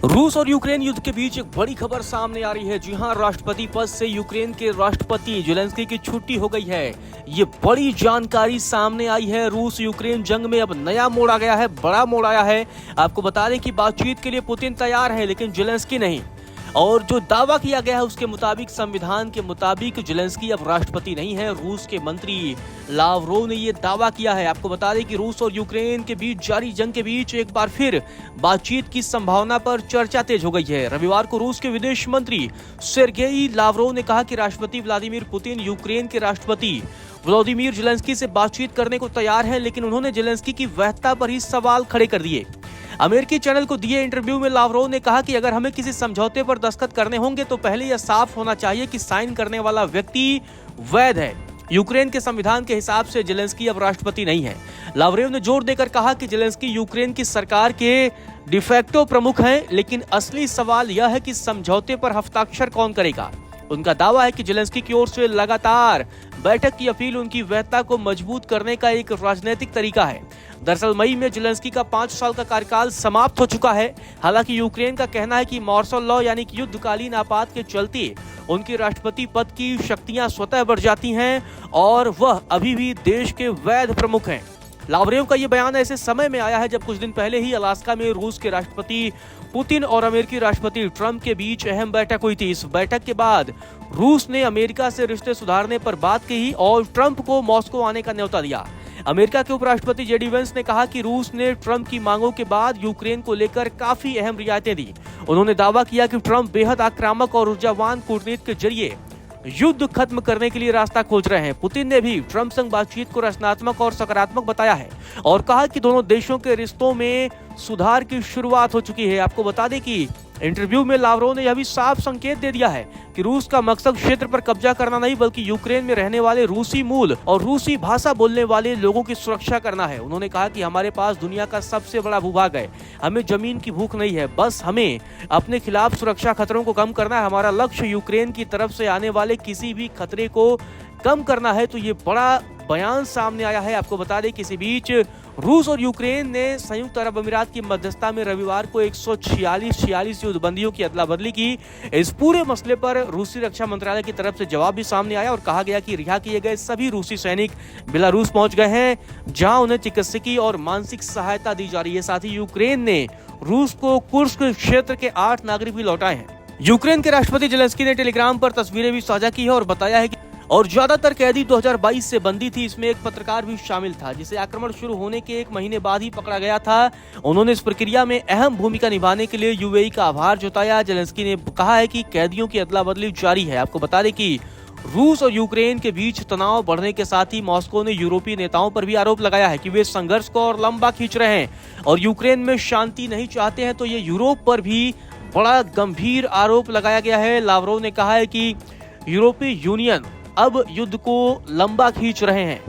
रूस और यूक्रेन युद्ध के बीच एक बड़ी खबर सामने आ रही है। जी हां, राष्ट्रपति पद से यूक्रेन के राष्ट्रपति जेलेंस्की की छुट्टी हो गई है। ये बड़ी जानकारी सामने आई है। रूस यूक्रेन जंग में अब नया मोड़ आ गया है, बड़ा मोड़ आया है। आपको बता दें कि बातचीत के लिए पुतिन तैयार है, लेकिन जेलेंस्की नहीं। और जो दावा किया गया है उसके मुताबिक, संविधान के मुताबिक जेलेंस्की अब राष्ट्रपति नहीं है। रूस के मंत्री लावरोव ने यह दावा किया है। आपको बता दें कि रूस और यूक्रेन के बीच जारी जंग के बीच एक बार फिर बातचीत की संभावना पर चर्चा तेज हो गई है। रविवार को रूस के विदेश मंत्री सेर्गेई लावरोव ने कहा कि राष्ट्रपति व्लादिमीर पुतिन यूक्रेन के राष्ट्रपति व्लादिमीर जेलेंस्की से बातचीत करने को तैयार हैं, लेकिन उन्होंने जेलेंस्की की वैधता पर ही सवाल खड़े कर दिए। अमेरिकी चैनल को दिए इंटरव्यू में लावरोव ने कहा कि अगर हमें किसी समझौते पर दस्तखत करने होंगे तो पहले यह साफ होना चाहिए कि साइन करने वाला व्यक्ति वैध है। यूक्रेन के संविधान के हिसाब से जेलेंस्की अब राष्ट्रपति नहीं है। लावरोव ने जोर देकर कहा कि जेलेंस्की यूक्रेन की सरकार के डिफेक्टो प्रमुख हैं, लेकिन असली सवाल यह है कि समझौते पर हस्ताक्षर कौन करेगा। उनका दावा है कि जेलेंस्की की ओर से लगातार बैठक की अपील उनकी वैधता को मजबूत करने का एक राजनीतिक तरीका है। दरअसल मई में जेलेंस्की का 5 साल का कार्यकाल समाप्त हो चुका है। हालांकि यूक्रेन का कहना है कि मार्शल लॉ यानी कि युद्धकालीन आपात के चलते उनकी राष्ट्रपति पद की शक्तियां स्वतः बढ़ जाती हैं और वह अभी भी देश के वैध प्रमुख हैं। लावरोव का यह बयान ऐसे समय में आया है जब कुछ दिन पहले ही अलास्का में रूस के राष्ट्रपति पुतिन और अमेरिकी राष्ट्रपति ट्रंप के बीच अहम बैठक हुई थी। इस बैठक के बाद रूस ने अमेरिका से रिश्ते सुधारने पर बात कही और ट्रंप को मॉस्को आने का न्योता दिया। अमेरिका के उपराष्ट्रपति जेडी वेंस ने कहा कि रूस ने ट्रंप की मांगों के बाद यूक्रेन को लेकर काफी अहम रियायतें दी। उन्होंने दावा किया कि ट्रंप बेहद आक्रामक और ऊर्जावान कूटनीति के जरिए युद्ध खत्म करने के लिए रास्ता खोज रहे हैं। पुतिन ने भी ट्रंप संग बातचीत को रचनात्मक और सकारात्मक बताया है और कहा कि दोनों देशों के रिश्तों में सुधार की शुरुआत हो चुकी है। आपको बता दें कि इंटरव्यू में लावरोव ने यह भी साफ संकेत दे दिया है कि रूस का मकसद क्षेत्र पर कब्जा करना नहीं, बल्कि यूक्रेन में रहने वाले रूसी मूल और रूसी भाषा बोलने वाले लोगों की सुरक्षा करना है। उन्होंने कहा कि हमारे पास दुनिया का सबसे बड़ा भूभाग है, हमें जमीन की भूख नहीं है, बस हमें अपने खिलाफ सुरक्षा खतरों को कम करना है। हमारा लक्ष्य यूक्रेन की तरफ से आने वाले किसी भी खतरे को कम करना है। तो ये बड़ा बयान सामने आया है। आपको बता दें कि इसी बीच रूस और यूक्रेन ने संयुक्त अरब अमीरात की मध्यस्थता में रविवार को 146 युद्धबंदियों की अदला बदली की। इस पूरे मसले पर रूसी रक्षा मंत्रालय की तरफ से जवाब भी सामने आया और कहा गया कि रिहा किए गए सभी रूसी सैनिक बेलारूस पहुंच गए हैं, जहां उन्हें चिकित्सकीय और मानसिक सहायता दी जा रही है। साथ ही यूक्रेन ने रूस को कुर्स्क क्षेत्र के 8 नागरिक भी लौटाए हैं। यूक्रेन के राष्ट्रपति जेलेंस्की ने टेलीग्राम पर तस्वीरें भी साझा की है और बताया है कि और ज्यादातर कैदी 2022 से बंदी थी। इसमें एक पत्रकार भी शामिल था जिसे आक्रमण शुरू होने के 1 महीने बाद ही पकड़ा गया था। उन्होंने इस प्रक्रिया में अहम भूमिका निभाने के लिए यूएई का आभार जताया। जेलेंस्की ने कहा है कि कैदियों की अदला बदली जारी है। आपको बता दें कि रूस और यूक्रेन के बीच तनाव बढ़ने के साथ ही मॉस्को ने यूरोपीय नेताओं पर भी आरोप लगाया है कि वे संघर्ष को और लंबा खींच रहे हैं और यूक्रेन में शांति नहीं चाहते हैं। तो ये यूरोप पर भी बड़ा गंभीर आरोप लगाया गया है। लावरोव ने कहा है कि यूरोपीय यूनियन अब युद्ध को लंबा खींच रहे हैं।